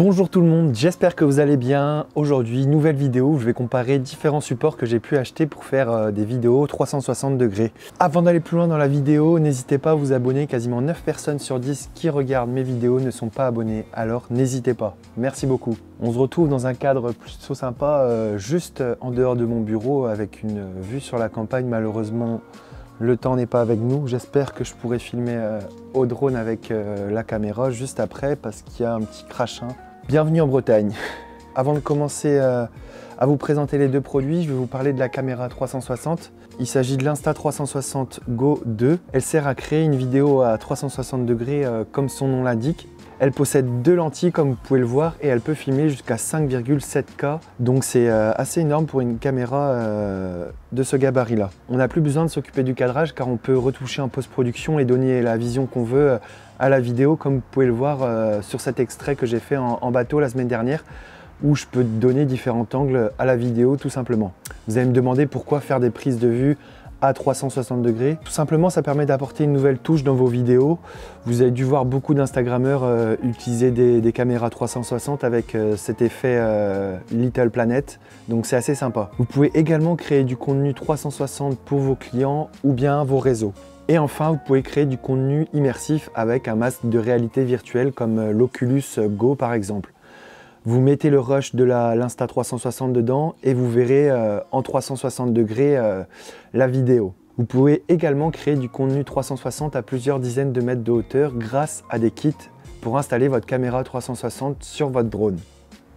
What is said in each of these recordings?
Bonjour tout le monde, j'espère que vous allez bien. Aujourd'hui, nouvelle vidéo où je vais comparer différents supports que j'ai pu acheter pour faire des vidéos 360 degrés. Avant d'aller plus loin dans la vidéo, n'hésitez pas à vous abonner. Quasiment 9 personnes sur 10 qui regardent mes vidéos ne sont pas abonnées, alors n'hésitez pas. Merci beaucoup. On se retrouve dans un cadre plutôt sympa, juste en dehors de mon bureau avec une vue sur la campagne. Malheureusement, le temps n'est pas avec nous. J'espère que je pourrai filmer au drone avec la caméra juste après parce qu'il y a un petit crachin. Bienvenue en Bretagne. Avant de commencer à vous présenter les deux produits, je vais vous parler de la caméra 360. Il s'agit de l'Insta360 Go 2. Elle sert à créer une vidéo à 360 degrés comme son nom l'indique. Elle possède deux lentilles comme vous pouvez le voir et elle peut filmer jusqu'à 5,7K. Donc c'est assez énorme pour une caméra de ce gabarit là. On n'a plus besoin de s'occuper du cadrage car on peut retoucher en post-production et donner la vision qu'on veut à la vidéo comme vous pouvez le voir sur cet extrait que j'ai fait en bateau la semaine dernière où je peux donner différents angles à la vidéo tout simplement. Vous allez me demander pourquoi faire des prises de vue à 360 degrés. Tout simplement, ça permet d'apporter une nouvelle touche dans vos vidéos. Vous avez dû voir beaucoup d'Instagrammeurs utiliser des caméras 360 avec cet effet Little Planet. Donc c'est assez sympa. Vous pouvez également créer du contenu 360 pour vos clients ou bien vos réseaux. Et enfin, vous pouvez créer du contenu immersif avec un masque de réalité virtuelle comme l'Oculus Go par exemple. Vous mettez le rush de l'Insta360 dedans et vous verrez en 360 degrés la vidéo. Vous pouvez également créer du contenu 360 à plusieurs dizaines de mètres de hauteur grâce à des kits pour installer votre caméra 360 sur votre drone.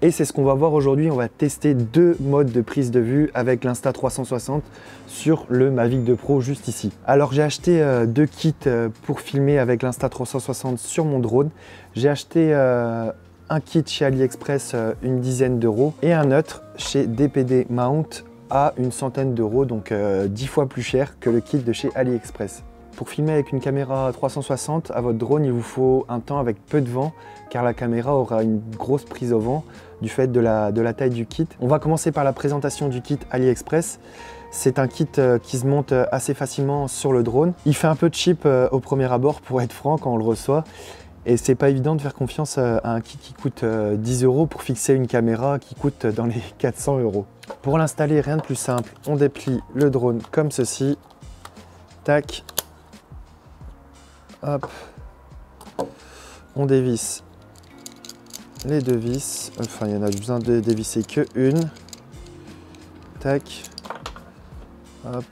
Et c'est ce qu'on va voir aujourd'hui. On va tester deux modes de prise de vue avec l'Insta360 sur le Mavic 2 Pro juste ici. Alors j'ai acheté deux kits pour filmer avec l'Insta360 sur mon drone. J'ai acheté un kit chez AliExpress une dizaine d'euros et un autre chez DPD Mount à une centaine d'euros, donc 10 fois plus cher que le kit de chez AliExpress. Pour filmer avec une caméra 360 à votre drone, il vous faut un temps avec peu de vent car la caméra aura une grosse prise au vent du fait de la taille du kit. On va commencer par la présentation du kit AliExpress. C'est un kit qui se monte assez facilement sur le drone. Il fait un peu cheap au premier abord pour être franc quand on le reçoit. Et c'est pas évident de faire confiance à un kit qui coûte 10 euros pour fixer une caméra qui coûte dans les 400 euros. Pour l'installer, rien de plus simple, on déplie le drone comme ceci. Tac. Hop. On dévisse les deux vis. Enfin, il y en a besoin de dévisser que une. Tac. Hop.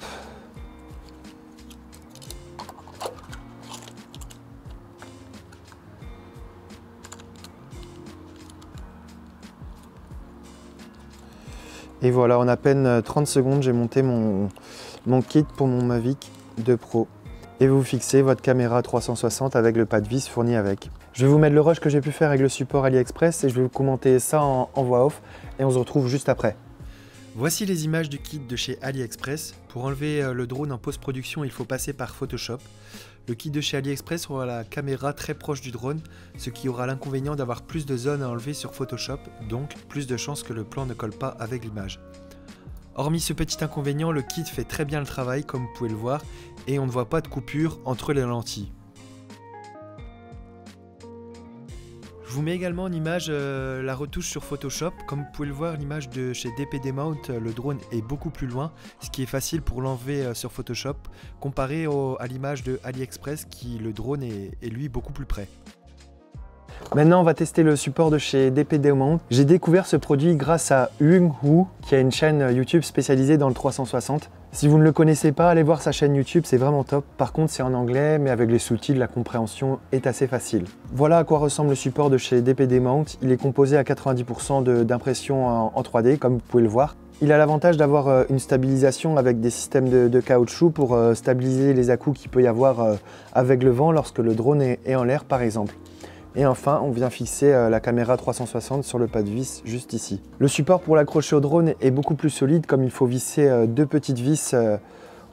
Et voilà, en à peine 30 secondes, j'ai monté mon kit pour mon Mavic 2 Pro. Et vous fixez votre caméra 360 avec le pas de vis fourni avec. Je vais vous mettre le rush que j'ai pu faire avec le support AliExpress et je vais vous commenter ça en voix off et on se retrouve juste après. Voici les images du kit de chez AliExpress. Pour enlever le drone en post-production, il faut passer par Photoshop. Le kit de chez AliExpress aura la caméra très proche du drone, ce qui aura l'inconvénient d'avoir plus de zones à enlever sur Photoshop, donc plus de chances que le plan ne colle pas avec l'image. Hormis ce petit inconvénient, le kit fait très bien le travail comme vous pouvez le voir et on ne voit pas de coupure entre les lentilles. Je vous mets également en image la retouche sur Photoshop. Comme vous pouvez le voir, l'image de chez DPD Mount, le drone est beaucoup plus loin, ce qui est facile pour l'enlever sur Photoshop, comparé à l'image de AliExpress qui, le drone est lui beaucoup plus près. Maintenant, on va tester le support de chez DPD Mount. J'ai découvert ce produit grâce à Hung Wu, qui a une chaîne YouTube spécialisée dans le 360. Si vous ne le connaissez pas, allez voir sa chaîne YouTube, c'est vraiment top. Par contre, c'est en anglais, mais avec les sous-titres, la compréhension est assez facile. Voilà à quoi ressemble le support de chez DPD Mount. Il est composé à 90% d'impression en 3D, comme vous pouvez le voir. Il a l'avantage d'avoir une stabilisation avec des systèmes de caoutchouc pour stabiliser les à-coups qu'il peut y avoir avec le vent lorsque le drone est en l'air, par exemple. Et enfin, on vient fixer la caméra 360 sur le pas de vis juste ici. Le support pour l'accrocher au drone est beaucoup plus solide comme il faut visser deux petites vis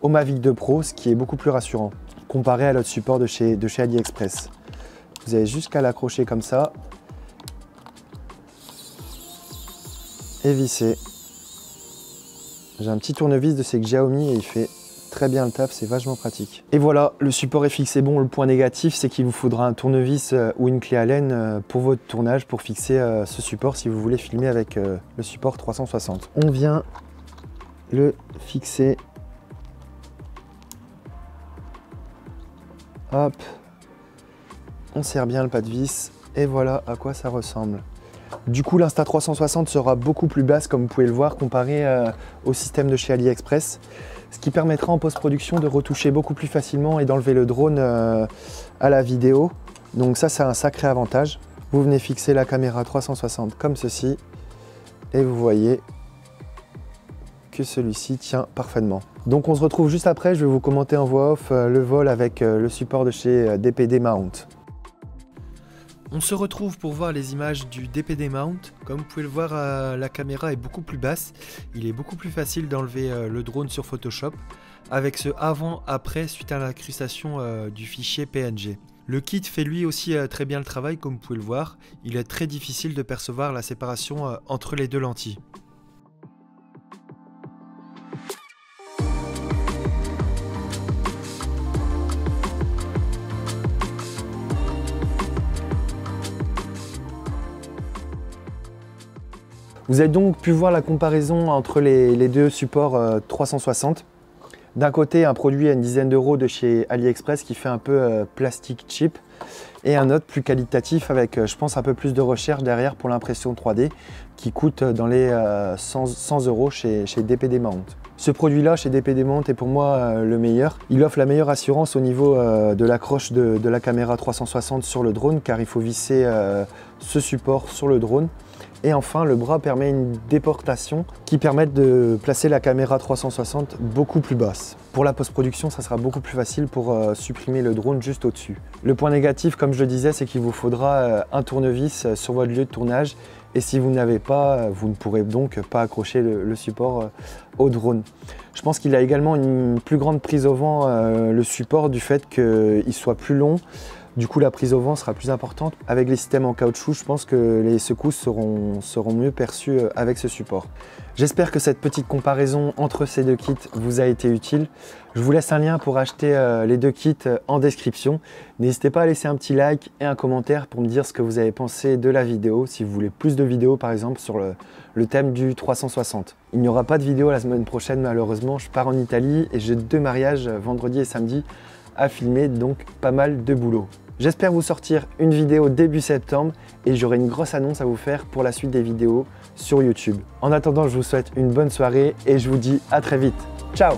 au Mavic 2 Pro, ce qui est beaucoup plus rassurant comparé à l'autre support de chez AliExpress. Vous avez juste qu'à l'accrocher comme ça et visser. J'ai un petit tournevis de chez Xiaomi et il fait très bien le taf, c'est vachement pratique. Et voilà, le support est fixé bon. Le point négatif, c'est qu'il vous faudra un tournevis ou une clé Allen pour votre tournage pour fixer ce support si vous voulez filmer avec le support 360. On vient le fixer. Hop, on serre bien le pas de vis et voilà à quoi ça ressemble. Du coup, l'Insta360 sera beaucoup plus basse, comme vous pouvez le voir, comparé au système de chez AliExpress, ce qui permettra en post-production de retoucher beaucoup plus facilement et d'enlever le drone à la vidéo. Donc ça, c'est un sacré avantage. Vous venez fixer la caméra 360 comme ceci et vous voyez que celui-ci tient parfaitement. Donc on se retrouve juste après, je vais vous commenter en voix off le vol avec le support de chez DPD Mount. On se retrouve pour voir les images du DPD Mount. Comme vous pouvez le voir, la caméra est beaucoup plus basse. Il est beaucoup plus facile d'enlever le drone sur Photoshop avec ce avant-après suite à l'incrustation du fichier PNG. Le kit fait lui aussi très bien le travail, comme vous pouvez le voir. Il est très difficile de percevoir la séparation entre les deux lentilles. Vous avez donc pu voir la comparaison entre les deux supports 360. D'un côté, un produit à une dizaine d'euros de chez AliExpress qui fait un peu plastique cheap, et un autre plus qualitatif avec, je pense, un peu plus de recherche derrière pour l'impression 3D qui coûte dans les 100 euros chez DPD Mount. Ce produit-là chez DPD Mount est pour moi le meilleur. Il offre la meilleure assurance au niveau de l'accroche de la caméra 360 sur le drone, car il faut visser ce support sur le drone. Et enfin, le bras permet une déportation qui permet de placer la caméra 360 beaucoup plus basse. Pour la post-production, ça sera beaucoup plus facile pour supprimer le drone juste au-dessus. Le point négatif, comme je le disais, c'est qu'il vous faudra un tournevis sur votre lieu de tournage. Et si vous n'avez pas, vous ne pourrez donc pas accrocher le support au drone. Je pense qu'il a également une plus grande prise au vent, le support, du fait qu'il soit plus long. Du coup, la prise au vent sera plus importante. Avec les systèmes en caoutchouc, je pense que les secousses seront mieux perçues avec ce support. J'espère que cette petite comparaison entre ces deux kits vous a été utile. Je vous laisse un lien pour acheter les deux kits en description. N'hésitez pas à laisser un petit like et un commentaire pour me dire ce que vous avez pensé de la vidéo, si vous voulez plus de vidéos par exemple sur le thème du 360. Il n'y aura pas de vidéo la semaine prochaine malheureusement, je pars en Italie et j'ai 2 mariages vendredi et samedi à filmer, donc pas mal de boulot. J'espère vous sortir une vidéo début septembre et j'aurai une grosse annonce à vous faire pour la suite des vidéos sur YouTube. En attendant, je vous souhaite une bonne soirée et je vous dis à très vite. Ciao!